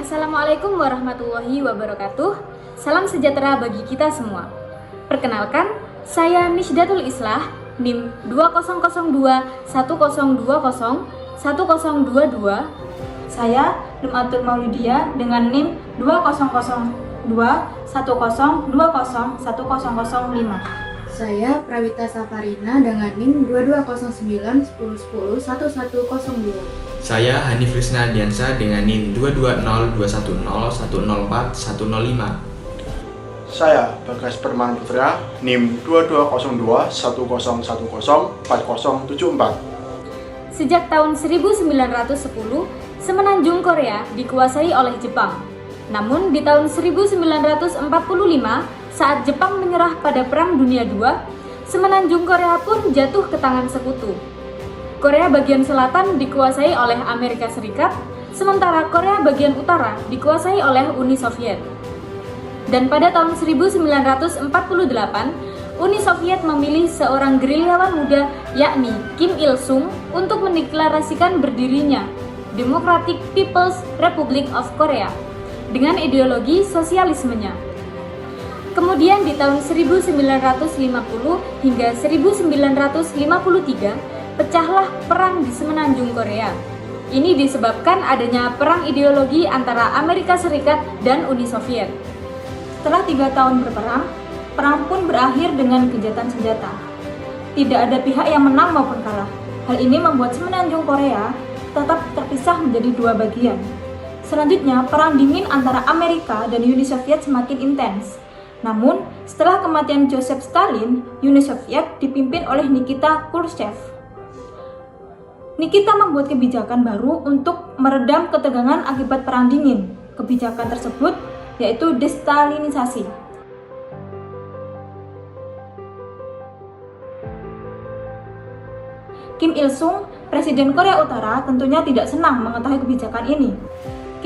Assalamualaikum warahmatullahi wabarakatuh. Salam sejahtera bagi kita semua. Perkenalkan, saya Nishdatul Islah, NIM 200210201022. Saya Lumatul Maulidia dengan NIM 200210201005. Saya Prawita Safarina dengan NIM 220910101102. Saya Hanif Krisna Diansa dengan NIM 220210104105. Saya Bagas Perman Putra, NIM 220210104074. Sejak tahun 1910, Semenanjung Korea dikuasai oleh Jepang. Namun di tahun 1945, saat Jepang menyerah pada Perang Dunia II, Semenanjung Korea pun jatuh ke tangan sekutu. Korea bagian selatan dikuasai oleh Amerika Serikat, sementara Korea bagian utara dikuasai oleh Uni Soviet. Dan pada tahun 1948, Uni Soviet memilih seorang gerilyawan muda yakni Kim Il-sung untuk mendeklarasikan berdirinya Democratic People's Republic of Korea dengan ideologi sosialismenya. Kemudian di tahun 1950 hingga 1953, pecahlah perang di Semenanjung Korea. Ini disebabkan adanya perang ideologi antara Amerika Serikat dan Uni Soviet. Setelah 3 tahun berperang, perang pun berakhir dengan gencatan senjata. Tidak ada pihak yang menang maupun kalah. Hal ini membuat Semenanjung Korea tetap terpisah menjadi 2 bagian. Selanjutnya, perang dingin antara Amerika dan Uni Soviet semakin intens. Namun, setelah kematian Joseph Stalin, Uni Soviet dipimpin oleh Nikita Khrushchev. Nikita membuat kebijakan baru untuk meredam ketegangan akibat perang dingin. Kebijakan tersebut yaitu destalinisasi. Kim Il-sung, Presiden Korea Utara, tentunya tidak senang mengetahui kebijakan ini.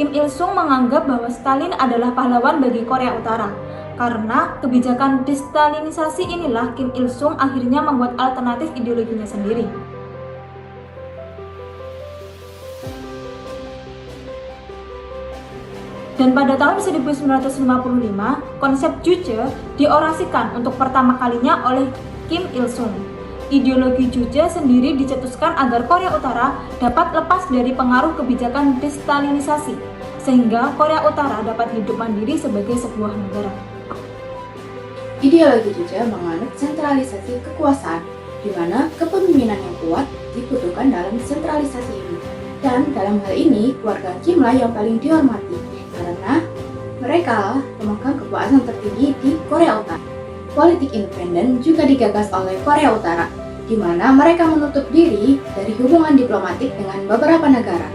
Kim Il-sung menganggap bahwa Stalin adalah pahlawan bagi Korea Utara. Karena kebijakan destalinisasi inilah Kim Il-sung akhirnya membuat alternatif ideologinya sendiri. Dan pada tahun 1955, konsep Juche diorasikan untuk pertama kalinya oleh Kim Il-sung. Ideologi Juche sendiri dicetuskan agar Korea Utara dapat lepas dari pengaruh kebijakan destalinisasi, sehingga Korea Utara dapat hidup mandiri sebagai sebuah negara. Ideologi Juche menganut sentralisasi kekuasaan, di mana kepemimpinan yang kuat dibutuhkan dalam sentralisasi ini. Dan dalam hal ini, keluarga Kimlah yang paling dihormati, karena mereka pemegang kekuasaan tertinggi di Korea Utara. Politik independen juga digagas oleh Korea Utara, di mana mereka menutup diri dari hubungan diplomatik dengan beberapa negara.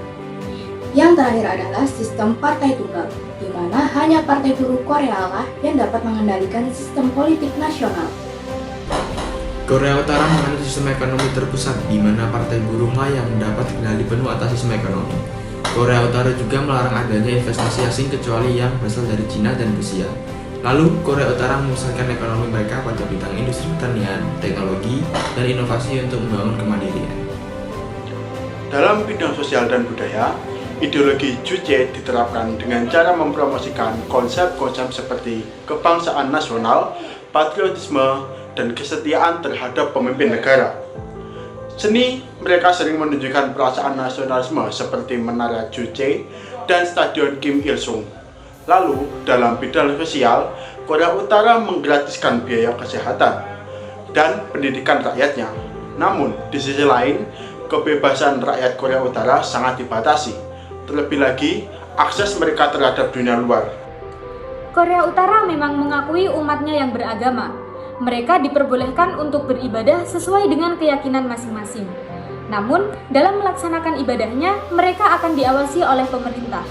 Yang terakhir adalah sistem partai tunggal, di mana hanya Partai Buruh Korea lah yang dapat mengendalikan sistem politik nasional. Korea Utara menganut sistem ekonomi terpusat, di mana Partai Buruh lah yang mendapat kendali penuh atas sistem ekonomi. Korea Utara juga melarang adanya investasi asing kecuali yang berasal dari Cina dan Rusia. Lalu, Korea Utara memusatkan ekonomi mereka pada bidang industri pertanian, teknologi, dan inovasi untuk membangun kemandirian. Dalam bidang sosial dan budaya, ideologi Juche diterapkan dengan cara mempromosikan konsep-konsep seperti kebangsaan nasional, patriotisme, dan kesetiaan terhadap pemimpin negara. Seni, mereka sering menunjukkan perasaan nasionalisme seperti Menara Juche dan Stadion Kim Il-sung. Lalu, dalam bidang sosial, Korea Utara menggratiskan biaya kesehatan dan pendidikan rakyatnya. Namun, di sisi lain, kebebasan rakyat Korea Utara sangat dibatasi. Terlebih lagi, akses mereka terhadap dunia luar. Korea Utara memang mengakui umatnya yang beragama. Mereka diperbolehkan untuk beribadah sesuai dengan keyakinan masing-masing. Namun, dalam melaksanakan ibadahnya, mereka akan diawasi oleh pemerintah.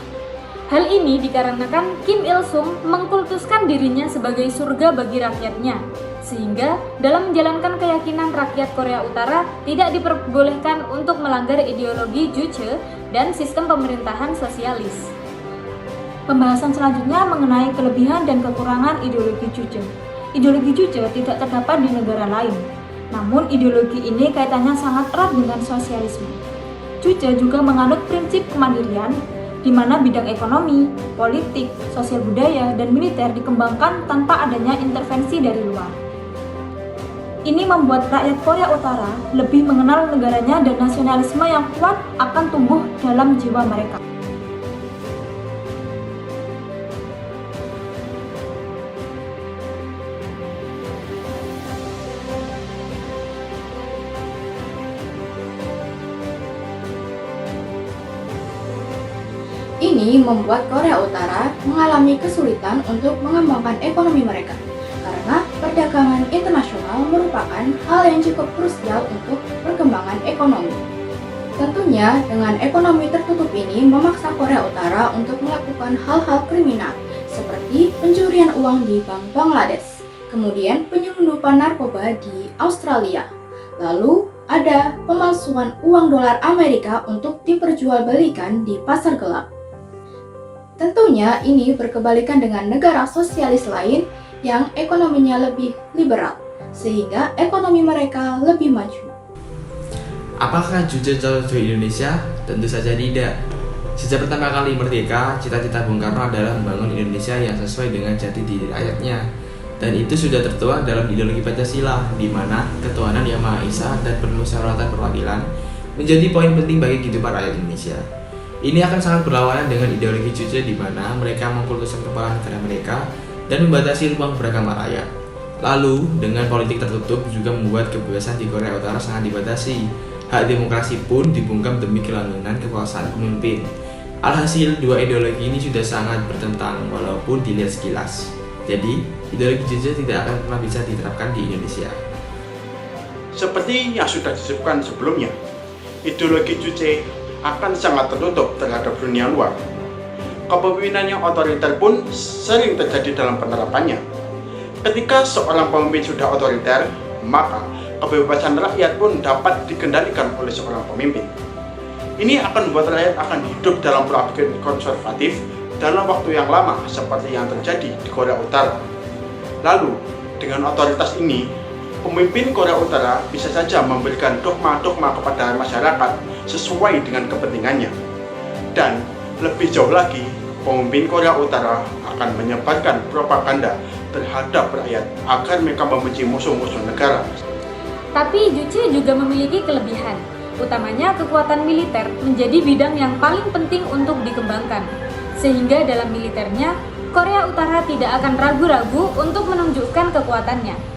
Hal ini dikarenakan Kim Il-sung mengkultuskan dirinya sebagai surga bagi rakyatnya, sehingga dalam menjalankan keyakinan rakyat Korea Utara tidak diperbolehkan untuk melanggar ideologi Juche dan sistem pemerintahan sosialis. Pembahasan selanjutnya mengenai kelebihan dan kekurangan ideologi Juche. Ideologi Juche tidak terdapat di negara lain, namun ideologi ini kaitannya sangat erat dengan sosialisme. Juche juga menganut prinsip kemandirian, di mana bidang ekonomi, politik, sosial budaya, dan militer dikembangkan tanpa adanya intervensi dari luar. Ini membuat rakyat Korea Utara lebih mengenal negaranya dan nasionalisme yang kuat akan tumbuh dalam jiwa mereka. Ini membuat Korea Utara mengalami kesulitan untuk mengembangkan ekonomi mereka, karena perdagangan internasional merupakan hal yang cukup krusial untuk perkembangan ekonomi. Tentunya, dengan ekonomi tertutup ini memaksa Korea Utara untuk melakukan hal-hal kriminal, seperti pencurian uang di Bank Bangladesh, kemudian penyelundupan narkoba di Australia, lalu ada pemalsuan uang dolar Amerika untuk diperjualbelikan di pasar gelap. Tentunya ini berkebalikan dengan negara sosialis lain yang ekonominya lebih liberal, sehingga ekonomi mereka lebih maju. Apakah Juche cocok di Indonesia? Tentu saja tidak. Sejak pertama kali merdeka, cita-cita Bung Karno adalah membangun Indonesia yang sesuai dengan jati diri rakyatnya. Dan itu sudah tertuang dalam ideologi Pancasila, di mana ketuhanan Yang Maha Esa dan permusyawaratan perwakilan menjadi poin penting bagi kehidupan rakyat Indonesia. Ini akan sangat berlawanan dengan ideologi Juche di mana mereka mengkultuskan kepala negara mereka dan membatasi ruang beragama rakyat. Lalu, dengan politik tertutup juga membuat kebebasan di Korea Utara sangat dibatasi. Hak demokrasi pun dibungkam demi kelanggengan kekuasaan pemimpin. Alhasil, dua ideologi ini sudah sangat bertentang walaupun dilihat sekilas. Jadi, ideologi Juche tidak akan pernah bisa diterapkan di Indonesia. Seperti yang sudah disebutkan sebelumnya, ideologi Juche akan sangat tertutup terhadap dunia luar. Kepemimpinan yang otoriter pun sering terjadi dalam penerapannya. Ketika seorang pemimpin sudah otoriter, maka kebebasan rakyat pun dapat dikendalikan oleh seorang pemimpin. Ini akan membuat rakyat akan hidup dalam pola pikir konservatif dalam waktu yang lama seperti yang terjadi di Korea Utara. Lalu, dengan otoritas ini, pemimpin Korea Utara bisa saja memberikan dogma-dogma kepada masyarakat sesuai dengan kepentingannya. Dan lebih jauh lagi, pemimpin Korea Utara akan menyebarkan propaganda terhadap rakyat agar mereka membenci musuh-musuh negara. Tapi Juche juga memiliki kelebihan, utamanya kekuatan militer menjadi bidang yang paling penting untuk dikembangkan. Sehingga dalam militernya, Korea Utara tidak akan ragu-ragu untuk menunjukkan kekuatannya.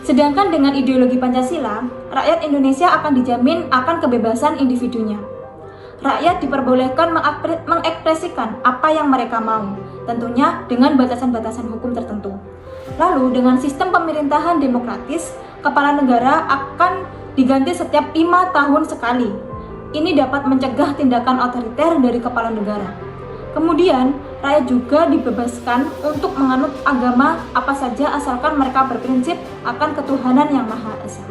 Sedangkan dengan ideologi Pancasila, rakyat Indonesia akan dijamin akan kebebasan individunya. Rakyat diperbolehkan mengekspresikan apa yang mereka mau, tentunya dengan batasan-batasan hukum tertentu. Lalu dengan sistem pemerintahan demokratis, kepala negara akan diganti setiap 5 tahun sekali. Ini dapat mencegah tindakan otoriter dari kepala negara. Kemudian, rakyat juga dibebaskan untuk menganut agama apa saja asalkan mereka berprinsip akan ketuhanan Yang Maha Esa.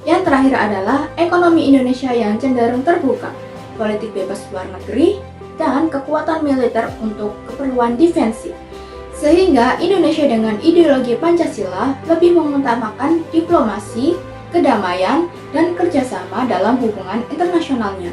Yang terakhir adalah ekonomi Indonesia yang cenderung terbuka, politik bebas luar negeri, dan kekuatan militer untuk keperluan defensif. Sehingga Indonesia dengan ideologi Pancasila lebih mengutamakan diplomasi, kedamaian, dan kerjasama dalam hubungan internasionalnya.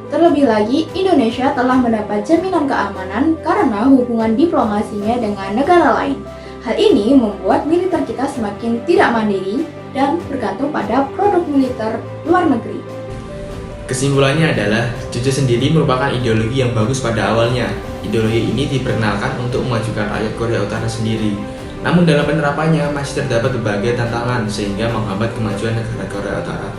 Terlebih lagi, Indonesia telah mendapat jaminan keamanan karena hubungan diplomasinya dengan negara lain. Hal ini membuat militer kita semakin tidak mandiri dan bergantung pada produk militer luar negeri. Kesimpulannya adalah, Juche sendiri merupakan ideologi yang bagus pada awalnya. Ideologi ini diperkenalkan untuk memajukan rakyat Korea Utara sendiri. Namun dalam penerapannya masih terdapat berbagai tantangan sehingga menghambat kemajuan negara Korea Utara.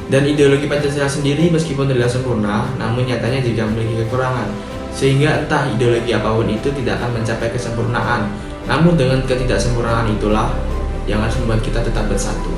Dan ideologi Pancasila sendiri meskipun tidak sempurna, namun nyatanya juga memiliki kekurangan. Sehingga entah ideologi apapun itu tidak akan mencapai kesempurnaan. Namun dengan ketidaksempurnaan itulah yang harus membuat kita tetap bersatu.